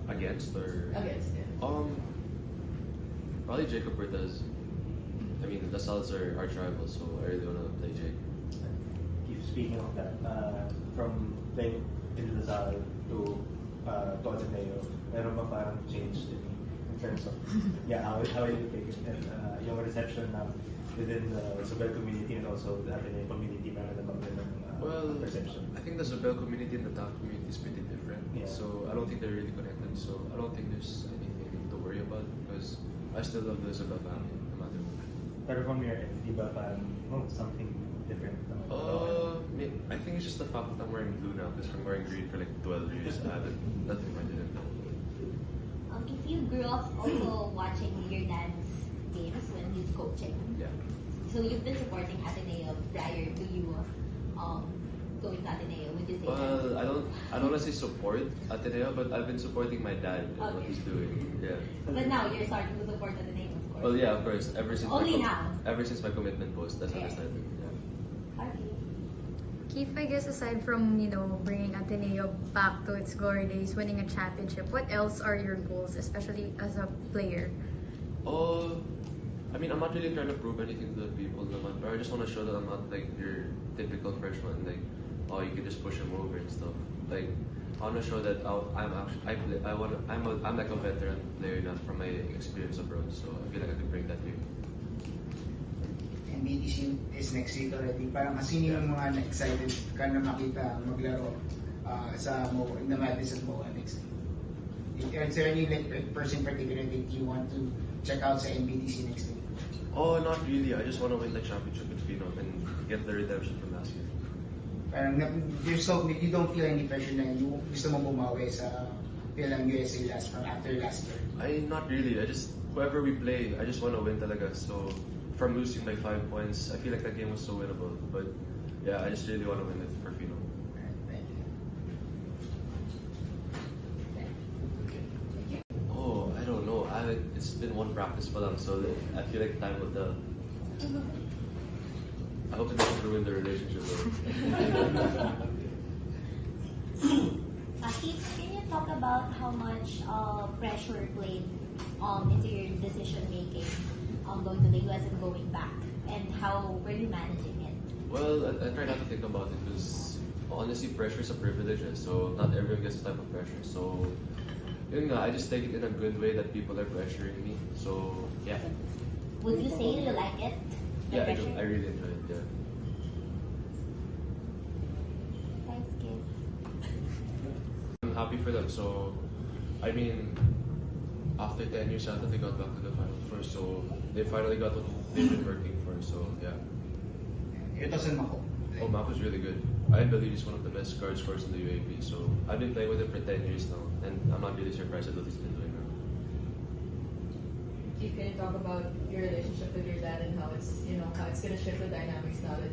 Against or? Against, yeah. Probably Jacob Bertez. I mean, the Sal's are arch rivals, so I really want to play Jake. Speaking of that, from playing in Lasal to Ateneo, meron ba parang change in terms of how you take it and yung reception within the Zobel community and also the Ateneo community, meron na bang ganun perception? I think the Zobel community and the TAF community is pretty different. Yeah. So I don't think they're really connected. So I don't think there's anything to worry about because I still love the Zobel family, no matter what. Pero from your end, di ba parang something different? I think it's just the fact that I'm wearing blue now because I'm wearing green for like 12 years. I haven't, nothing I didn't know. If you grew up also watching your dad's games when he's coaching, Yeah. so you've been supporting Ateneo prior to you going to Ateneo, would you say Well, that? I don't want to say support Ateneo, but I've been supporting my dad and what Okay. he's doing. Yeah. But now you're starting to support Ateneo, of course. Well, yeah, of course. Ever since Only now? Ever since my commitment post, that's when I Okay. started. Yeah. Okay. Keith, I guess aside from, bringing Ateneo back to its glory days, winning a championship, what else are your goals, especially as a player? I mean, I'm not really trying to prove anything to the people, naman, but I just want to show that I'm not like your typical freshman, like, oh, you can just push him over and stuff. Like, I want to show that I'm like a veteran player now from my experience abroad, so I feel like I can bring that here. NBTC is next week already. Parang sino yung mga excited ka na makita maglaro sa in the Madness at MOA next week? Is there any person in particular that you want to check out sa NBTC next week? Oh, not really. I just want to win the championship with Phenom and get the redemption from last year. Parang you don't feel any pressure na you gusto mo bumawi sa Philam USA from after last year? Not really. Whoever we play, I just want to win talaga. So from losing by 5 points, I feel like that game was so winnable. But yeah, I just really want to win it for Phenom. Thank you. Oh, I don't know. It's been one practice pa lang, so I feel like time will tell. I hope it doesn't ruin the relationship though. Keith, can you talk about how much pressure played into your decision making going to the US and going back, and how were you managing it? Well, I try not to think about it because honestly, pressure is a privilege, so not everyone gets this type of pressure. So, yun nga, I just take it in a good way that people are pressuring me. So, yeah. Would you say you like it? The Yeah, I do. pressure? I really enjoy it, yeah. Thanks, Keith. I'm happy for them. So, I mean, after 10 years, I thought they got back to the Final Four. So, they finally got what they've been working for. So, yeah. Ito sa Mako. Oh, Mako's really good. I believe he's one of the best guard scorers in the UAP. So, I've been playing with him for 10 years now. And I'm not really surprised at what he's been doing now. Keith, can you talk about your relationship with your dad and how it's, how it's gonna shift the dynamics now that